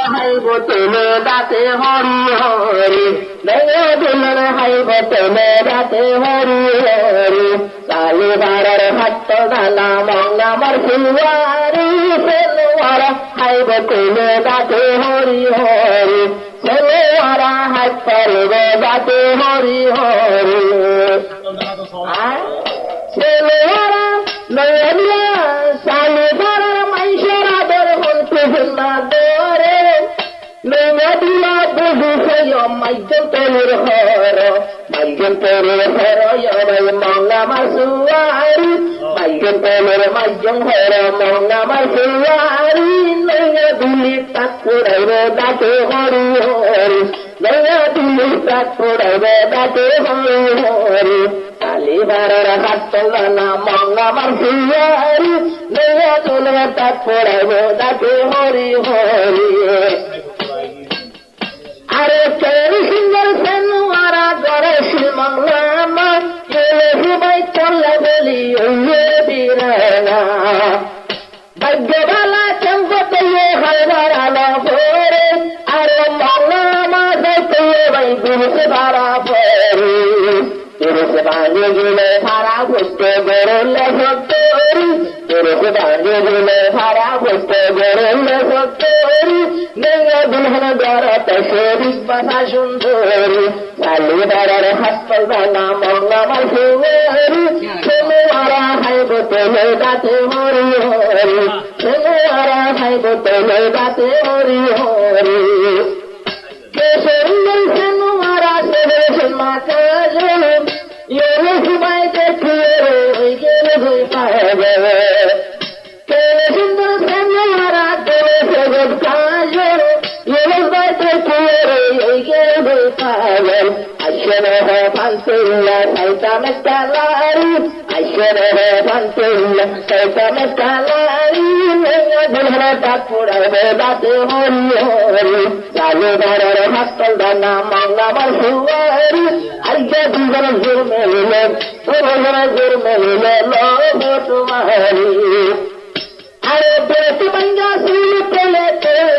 হাইব তেলে দাঁতে হরি হরি মেয়ে দিলের হাইব তেলে দাঁতে হরি হরি কালী বাড়ার হাত ডালা মঙ্গামার ফুলবারি সেলোয়ারা হাইব তেলে দাঁতে হরি হরি সেলোয়ারা হাত পারবে দাঁতে হরি হরি সেলোয়ারা মেয়ে সালি বাড়ার মাইশের আদর হলতে না দরে মেয়ে দিলা বুঝু হইয় মাইজন তোর হর মাইজন তোর হর ভাই মঙ্গামার সুয়ারি মাইজন তোর মাইজন হর মঙ্গামার সুয়ারি মেয়ে দিলি তাক পড়াইবে দাঁতে হরি হরি মেয়ে দিলি তাক পড়াইবে দাঁতে হরি হরি কালী বাড়ার হাত না মঙ্গামার সুয়ারি মেয়ে দিলে তাক পড়াইবে দাঁতে হরি হরি আরে কেরি সুন্দর সেনুয়ারা গড়ে শিলমংলামা কেলে হিবাই চলে বলি ওয়ে বিরানা ভাগ্যবালা চম্পতে হালবার আলো ভরে আরে মংলামা যাইতে ভাই গুরুকে ভাড়া পড়ে গুরুকে ভাঙে গেলে ভাড়া ভরতে বেরোলে সত্তরি গুরুকে ভাঙে গেলে ভাড়া ভরতে বেরোলে সত্তরি মেয়ে দুলহন গড়তে শরীর বাসা সুন্দরী কালী বাড়ার হাত পালবা না মঙ্গামার সুন্দরী সেলোয়ারা হাইব তেলে দাঁতে হরি হরি সেলোয়ারা হাইব তেলে দাঁতে হরি হরি কে সুন্দর সেনুয়ারা সেবেছেন মাথা জলে এলে সবাই দেখিয়ে গেলে ভয় পাবে কে সুন্দর সেনুয়ারা দেবে সেবেদ কাজল এলে ভয় দেখিয়ে গেলে ভয় পাবে আসলে হে ফান্তিল্লা সাইতামে কালারি আসলে হে ফান্তিল্লা সাইতামে কালারি মেয়ে দুলহনে ডাক পড়াবে দাঁতে হরি হরি কালী বাড়ার হাত ডানা মঙ্গামার সুয়ারি আজকে দুজন জোর মেলিলে জোর মেলিলে লোভ তোমারি আরে বেটি মঙ্গা সিল পেলে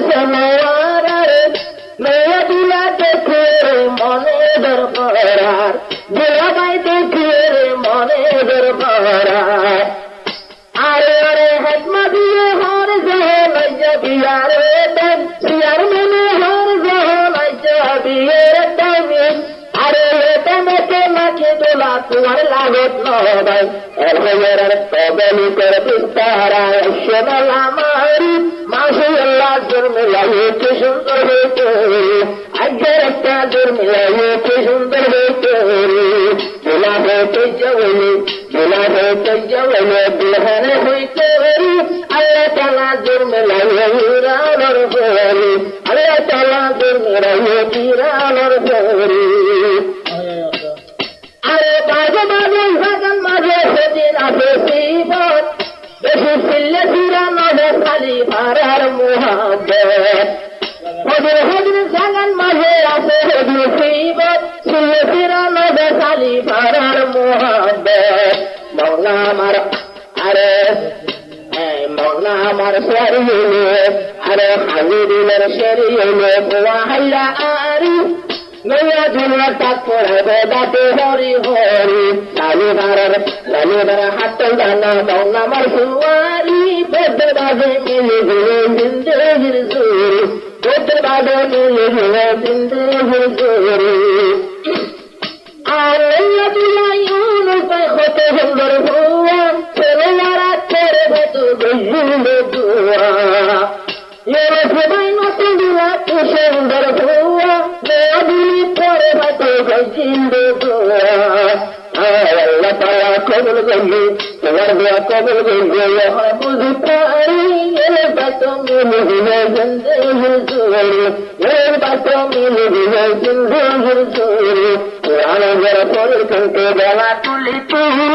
সেনোয়ারা মেয়ে দিলা দেখে মনে দরকার দিলা বাই দেখে মনে দরকার আরে আরে হেকমা দিয়ে হর জহে লজ্জা বিয়ারে দেন সিয়ার মনে হর জহে লজ্জা বিয়ের টাইমে আরে এটা মেটে মাকে তোলা তোমার লাগত নয় এর তবেলি করে বিস্তারা সোনালা মারি মাসে আল্লাহ জন্মে লাগিয়েছে সুন্দর হইতে আজকের একটা জন্মে লাগিয়েছে সুন্দর হইতে জোলা হইতে যাবলে জোলা হইতে যাবলে বিহারে হইতে আল্লাহ তালা জন্মে লাগিয়ে রানোর ফেরি আল্লাহ তালা জন্মে লাগিয়েছি রানোর ফেরি আরে বাজে বাজে বাগান মাঝে সেদিন আসে শিবত বেশি ফিরলে ফিরা নজর খালি ভাড়ার মোহাম্মত হদিন হদিন বাগান মাঝে আসে হদিন শিবত ফিরলে ফিরা নজর খালি ভাড়ার মোহাম্মত মৌলা আমার আরে মৌলা আমার শরীরে আরে হাজিরিনের শরীরে পোয়া হাইলা আরি মেয়া দুনিয়া তাক পড়াবে দাঁতে হরি হরি কালী বাড়ার হাত ডানা মঙ্গামার সুয়ারি বেদে বাজে মিলে গেলে জিন্দেগির সুরি বেদে বাজে মিলে গেলে জিন্দেগির সুরি আর মেয়া দুনিয়া ইউনুসে হতে সুন্দর ভুয়া ছেলেরা ছেড়ে ভেতু গজিলে দুয়া এরে সবাই নতুন দিলা কি সুন্দর ভুয়া মেয়া দিলি পরে ভাতে গজিলে দুয়া আল্লাহ তাআলা কবুল করলে তোমার দোয়া কবুল করলে হয় বুঝি পারি এর বাতো মিলে গেলে জিন্দেগির সুরি এর বাতো মিলে গেলে জিন্দেগির সুরি কোরআনে যারা পড়ে কিন্তু বেলা তুলি তুলি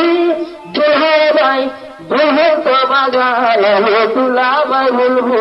দোহা ভাই বহু তো বাগান তুলা ভাই বলবো